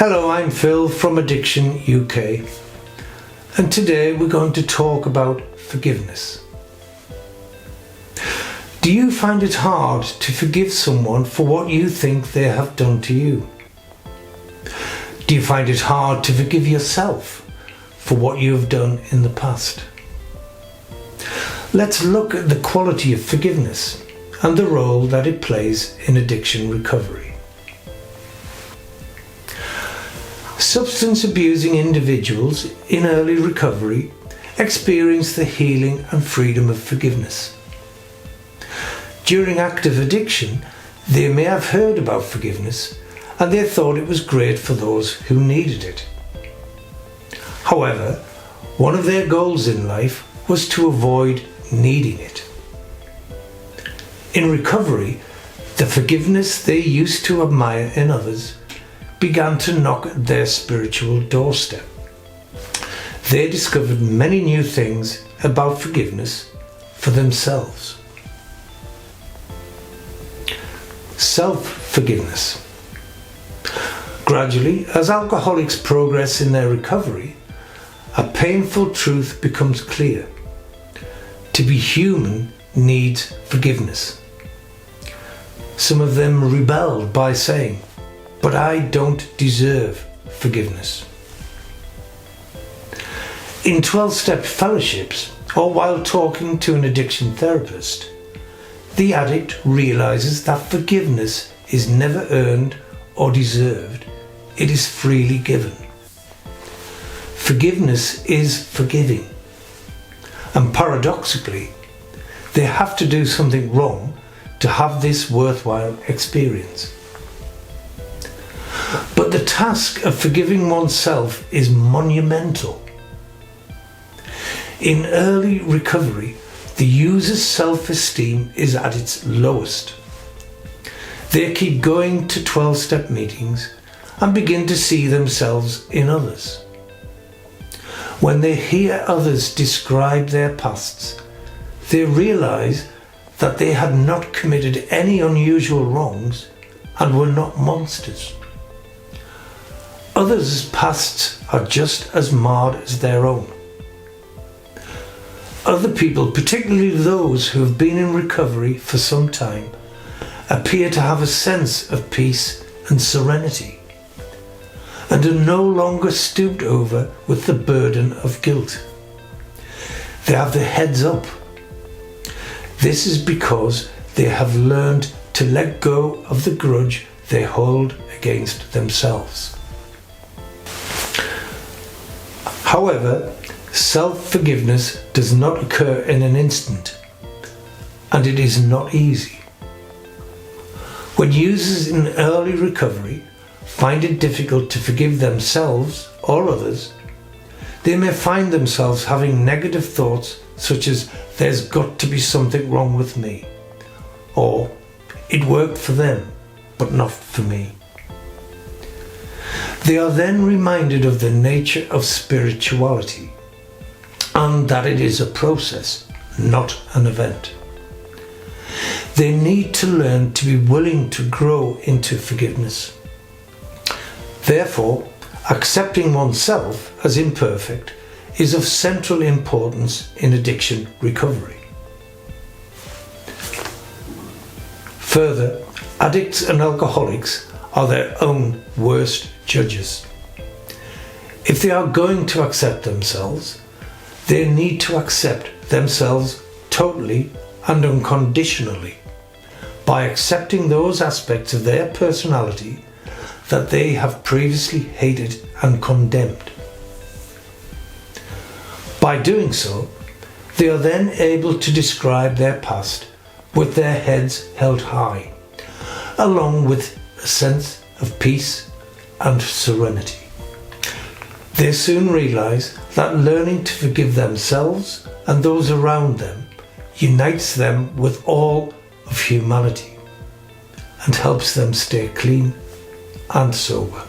Hello, I'm Phil from Addiction UK, and today we're going to talk about forgiveness. Do you find it hard to forgive someone for what you think they have done to you? Do you find it hard to forgive yourself for what you have done in the past? Let's look at the quality of forgiveness and the role that it plays in addiction recovery. Substance abusing individuals in early recovery experience the healing and freedom of forgiveness. During active addiction, they may have heard about forgiveness and they thought it was great for those who needed it. However, one of their goals in life was to avoid needing it. In recovery, the forgiveness they used to admire in others began to knock at their spiritual doorstep. They discovered many new things about forgiveness for themselves. Self-forgiveness. Gradually, as alcoholics progress in their recovery, a painful truth becomes clear. To be human needs forgiveness. Some of them rebelled by saying, "But I don't deserve forgiveness." In 12-step fellowships, or while talking to an addiction therapist, the addict realizes that forgiveness is never earned or deserved, it is freely given. Forgiveness is forgiving, and paradoxically, they have to do something wrong to have this worthwhile experience. But the task of forgiving oneself is monumental. In early recovery, the user's self-esteem is at its lowest. They keep going to 12-step meetings and begin to see themselves in others. When they hear others describe their pasts, they realize that they had not committed any unusual wrongs and were not monsters. Others' pasts are just as marred as their own. Other people, particularly those who have been in recovery for some time, appear to have a sense of peace and serenity, and are no longer stooped over with the burden of guilt. They have their heads up. This is because they have learned to let go of the grudge they hold against themselves. However, self-forgiveness does not occur in an instant, and it is not easy. When users in early recovery find it difficult to forgive themselves or others, they may find themselves having negative thoughts such as "there's got to be something wrong with me," or "it worked for them, but not for me." They are then reminded of the nature of spirituality and that it is a process, not an event. They need to learn to be willing to grow into forgiveness. Therefore, accepting oneself as imperfect is of central importance in addiction recovery. Further, addicts and alcoholics are their own worst judges. If they are going to accept themselves, they need to accept themselves totally and unconditionally by accepting those aspects of their personality that they have previously hated and condemned. By doing so, they are then able to describe their past with their heads held high, along with a sense of peace and serenity. They soon realize that learning to forgive themselves and those around them unites them with all of humanity and helps them stay clean and sober.